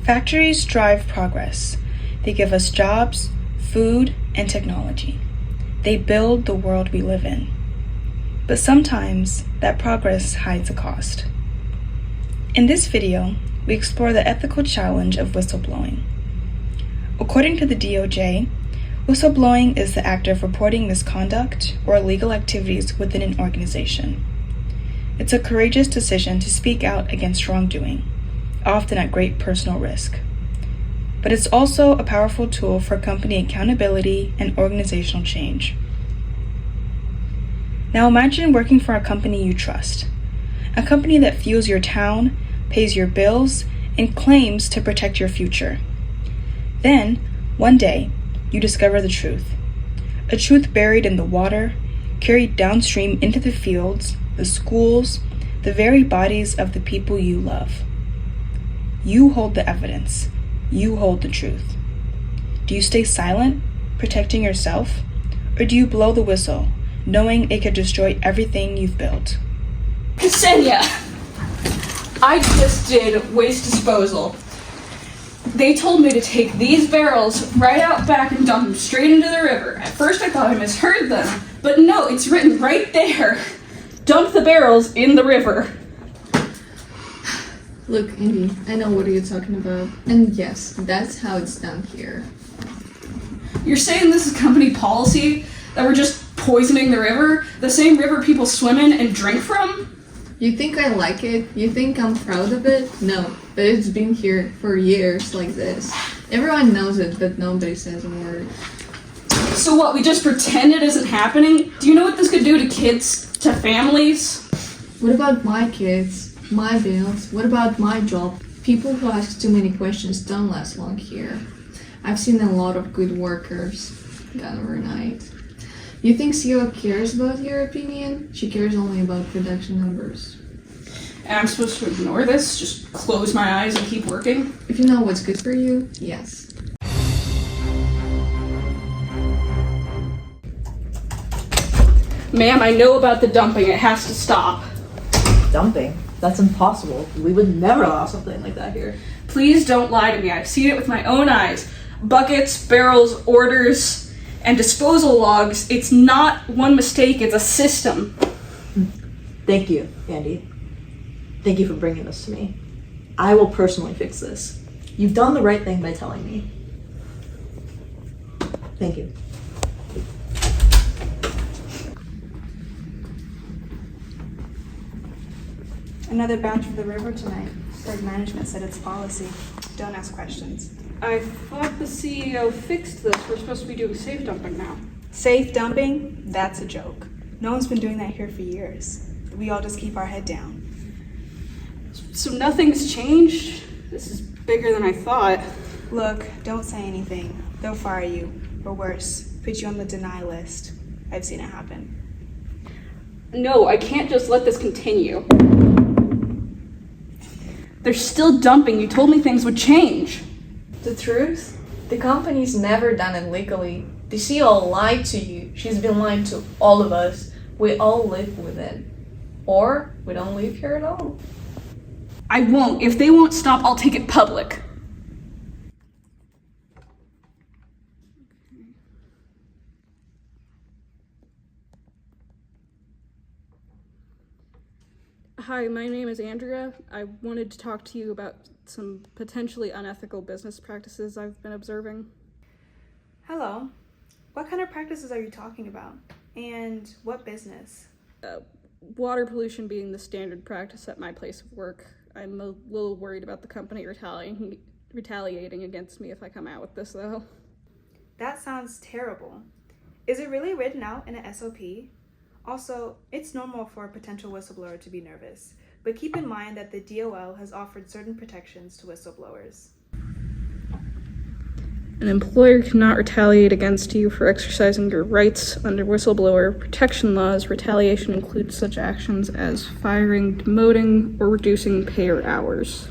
Factories drive progress. They give us jobs, food, and technology. They build the world we live in. But sometimes that progress hides a cost. In this video, we explore the ethical challenge of whistleblowing. According to the DOJ, whistleblowing is the act of reporting misconduct or illegal activities within an organization. It's a courageous decision to speak out against wrongdoing, often at great personal risk. But it's also a powerful tool for company accountability and organizational change. Now imagine working for a company you trust, a company that fuels your town, pays your bills, and claims to protect your future. Then, one day, you discover the truth. A truth buried in the water, carried downstream into the fields, the schools, the very bodies of the people you love. You hold the evidence. You hold the truth. Do you stay silent, protecting yourself? Or do you blow the whistle, knowing it could destroy everything you've built? Ksenia, I just did waste disposal. They told me to take these barrels right out back and dump them straight into the river. At first I thought I misheard them, but no, it's written right there. Dump the barrels in the river. Look, Andy, I know what you're talking about. And yes, that's how it's done here. You're saying this is company policy? That we're just poisoning the river? The same river people swim in and drink from? You think I like it? You think I'm proud of it? No, but it's been here for years like this. Everyone knows it, but nobody says a word. So what, we just pretend it isn't happening? Do you know what this could do to kids, to families? What about my kids? My bills? What about my job? People who ask too many questions don't last long here. I've seen a lot of good workers gone overnight. You think CEO cares about your opinion? She cares only about production numbers. And I'm supposed to ignore this? Just close my eyes and keep working? If you know what's good for you, yes. Ma'am, I know about the dumping. It has to stop. Dumping? That's impossible. We would never allow something like that here. Please don't lie to me. I've seen it with my own eyes. Buckets, barrels, orders, and disposal logs. It's not one mistake, it's a system. Thank you, Andy. Thank you for bringing this to me. I will personally fix this. You've done the right thing by telling me. Thank you. Another batch for the river tonight. Like management said it's policy. Don't ask questions. I thought the CEO fixed this. We're supposed to be doing safe dumping now. Safe dumping? That's a joke. No one's been doing that here for years. We all just keep our head down. So nothing's changed? This is bigger than I thought. Look, don't say anything. They'll fire you. Or worse, put you on the deny list. I've seen it happen. No, I can't just let this continue. They're still dumping. You told me things would change. The truth? The company's never done it legally. The CEO lied to you. She's been lying to all of us. We all live with it. Or we don't live here at all. I won't. If they won't stop, I'll take it public. Hi, my name is Andrea. I wanted to talk to you about some potentially unethical business practices I've been observing. Hello. What kind of practices are you talking about? And what business? Water pollution being the standard practice at my place of work. I'm a little worried about the company retaliating against me if I come out with this, though. That sounds terrible. Is it really written out in an SOP? Also, it's normal for a potential whistleblower to be nervous, but keep in mind that the DOL has offered certain protections to whistleblowers. An employer cannot retaliate against you for exercising your rights under whistleblower protection laws. Retaliation includes such actions as firing, demoting, or reducing pay or hours.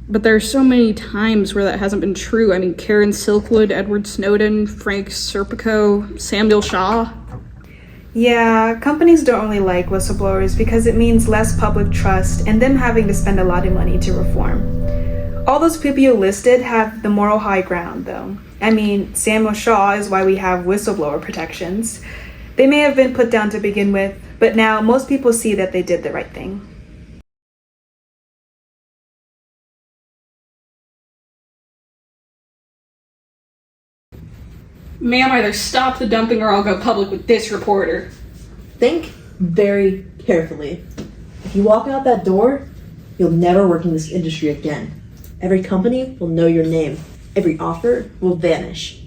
But there are so many times where that hasn't been true. I mean, Karen Silkwood, Edward Snowden, Frank Serpico, Samuel Shaw. Yeah, companies don't really like whistleblowers because it means less public trust and them having to spend a lot of money to reform. all those people you listed have the moral high ground, though. I mean, Samuel Shaw is why we have whistleblower protections. They may have been put down to begin with, but now most people see that they did the right thing. Ma'am, either stop the dumping or I'll go public with this reporter. Think very carefully. If you walk out that door, you'll never work in this industry again. Every company will know your name. Every offer will vanish.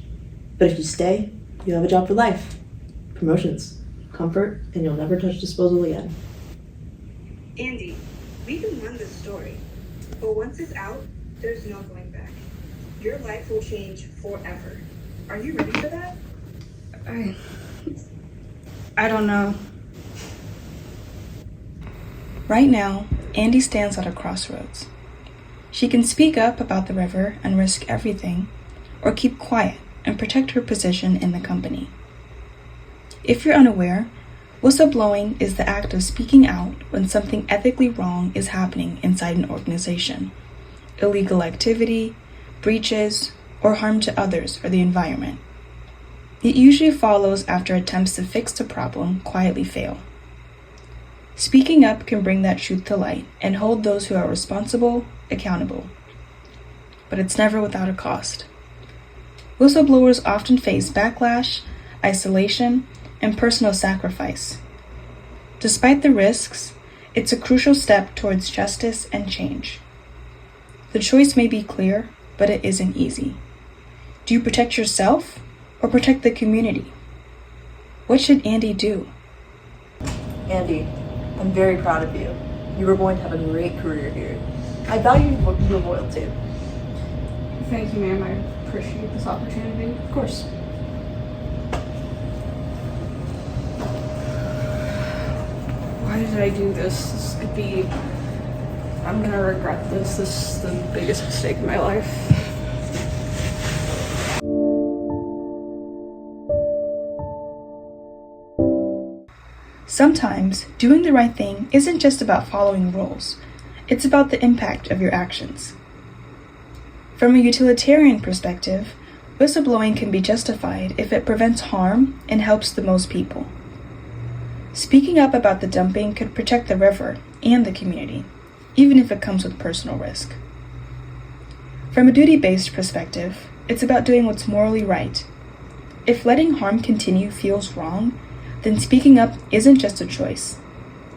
But if you stay, you'll have a job for life. Promotions, comfort, and you'll never touch disposal again. Andy, we can run this story, but once it's out, there's no going back. Your life will change forever. Are you ready for that? I don't know. Right now, Andy stands at a crossroads. She can speak up about the river and risk everything, or keep quiet and protect her position in the company. If you're unaware, whistleblowing is the act of speaking out when something ethically wrong is happening inside an organization. Illegal activity, breaches, or harm to others or the environment. It usually follows after attempts to fix the problem quietly fail. Speaking up can bring that truth to light and hold those who are responsible accountable. But it's never without a cost. Whistleblowers often face backlash, isolation, and personal sacrifice. Despite the risks, it's a crucial step towards justice and change. The choice may be clear, but it isn't easy. Do you protect yourself or protect the community? What should Andy do? Andy, I'm very proud of you. You were going to have a great career here. I value your loyalty. Thank you, ma'am. I appreciate this opportunity. Of course. Why did I do this? This could be... I'm gonna regret this. This is the biggest mistake of my life. Sometimes, doing the right thing isn't just about following rules. It's about the impact of your actions. From a utilitarian perspective, whistleblowing can be justified if it prevents harm and helps the most people. Speaking up about the dumping could protect the river and the community, even if it comes with personal risk. From a duty-based perspective, it's about doing what's morally right. If letting harm continue feels wrong, then speaking up isn't just a choice.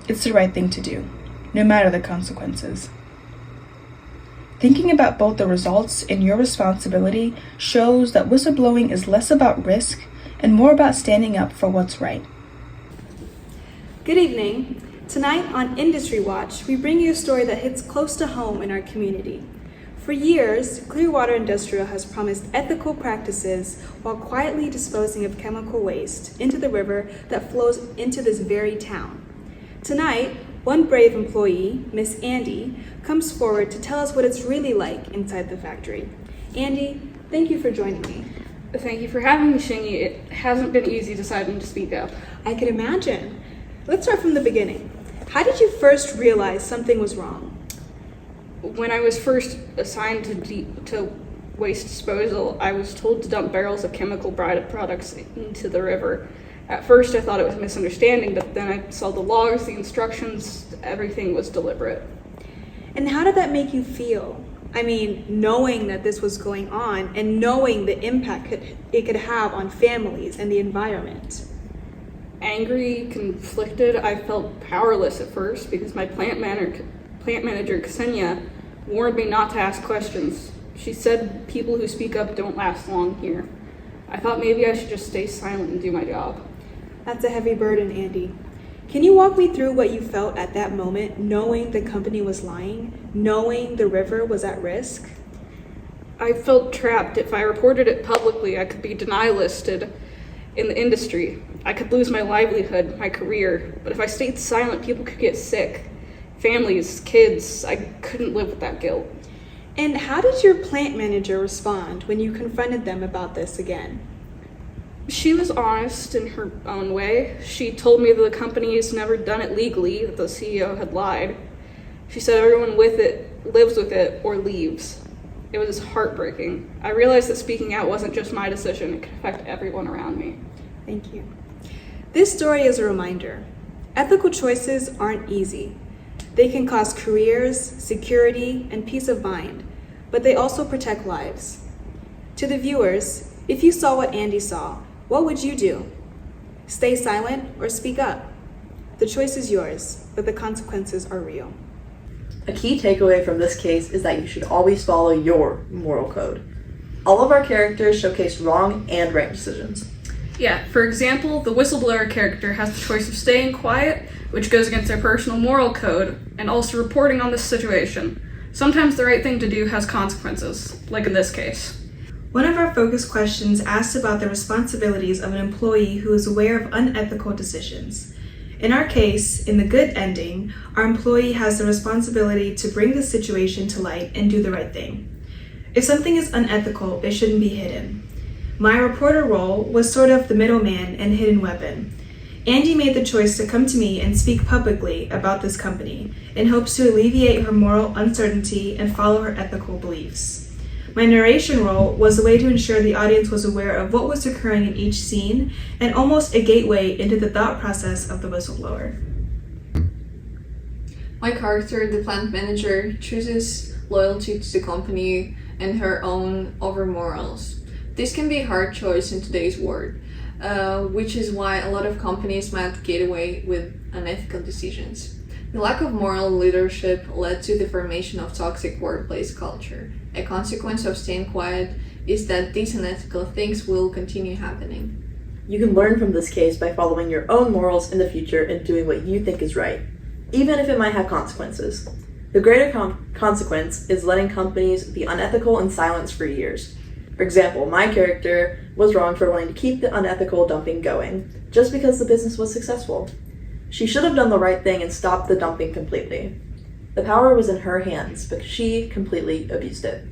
It's the right thing to do, no matter the consequences. Thinking about both the results and your responsibility shows that whistleblowing is less about risk and more about standing up for what's right. Good evening. Tonight on Industry Watch, we bring you a story that hits close to home in our community. For years, Clearwater Industrial has promised ethical practices while quietly disposing of chemical waste into the river that flows into this very town. Tonight, one brave employee, Miss Andy, comes forward to tell us what it's really like inside the factory. Andy, thank you for joining me. Thank you for having me, Shingy. It hasn't been easy deciding to speak up. I can imagine. Let's start from the beginning. How did you first realize something was wrong? When I was first assigned to waste disposal, I was told to dump barrels of chemical products into the river. At first, I thought it was a misunderstanding, but then I saw the logs, the instructions, everything was deliberate. And how did that make you feel? I mean, knowing that this was going on and knowing the impact it could have on families and the environment. Angry, conflicted, I felt powerless at first because my plant manager, Ksenia, warned me not to ask questions. She said people who speak up don't last long here. I thought maybe I should just stay silent and do my job. That's a heavy burden, Andy. Can you walk me through what you felt at that moment, knowing the company was lying, knowing the river was at risk? I felt trapped. If I reported it publicly, I could be denial listed in the industry. I could lose my livelihood, my career. But if I stayed silent, people could get sick. Families, kids, I couldn't live with that guilt. And how did your plant manager respond when you confronted them about this again? She was honest in her own way. She told me that the company has never done it legally, that the CEO had lied. She said everyone with it lives with it or leaves. It was heartbreaking. I realized that speaking out wasn't just my decision, it could affect everyone around me. Thank you. This story is a reminder. Ethical choices aren't easy. They can cost careers, security, and peace of mind, but they also protect lives. To the viewers, if you saw what Andy saw, what would you do? Stay silent or speak up? The choice is yours, but the consequences are real. A key takeaway from this case is that you should always follow your moral code. All of our characters showcase wrong and right decisions. Yeah, for example, the whistleblower character has the choice of staying quiet, which goes against their personal moral code, and also reporting on this situation. Sometimes the right thing to do has consequences, like in this case. One of our focus questions asked about the responsibilities of an employee who is aware of unethical decisions. In our case, in the good ending, our employee has the responsibility to bring the situation to light and do the right thing. If something is unethical, it shouldn't be hidden. My reporter role was sort of the middleman and hidden weapon. Andy made the choice to come to me and speak publicly about this company in hopes to alleviate her moral uncertainty and follow her ethical beliefs. My narration role was a way to ensure the audience was aware of what was occurring in each scene and almost a gateway into the thought process of the whistleblower. My character, the plant manager, chooses loyalty to the company and her own over morals. This can be a hard choice in today's world, which is why a lot of companies might get away with unethical decisions. The lack of moral leadership led to the formation of toxic workplace culture. A consequence of staying quiet is that these unethical things will continue happening. You can learn from this case by following your own morals in the future and doing what you think is right, even if it might have consequences. The greater consequence is letting companies be unethical in silence for years. For example, my character was wrong for wanting to keep the unethical dumping going, just because the business was successful. She should have done the right thing and stopped the dumping completely. The power was in her hands, but she completely abused it.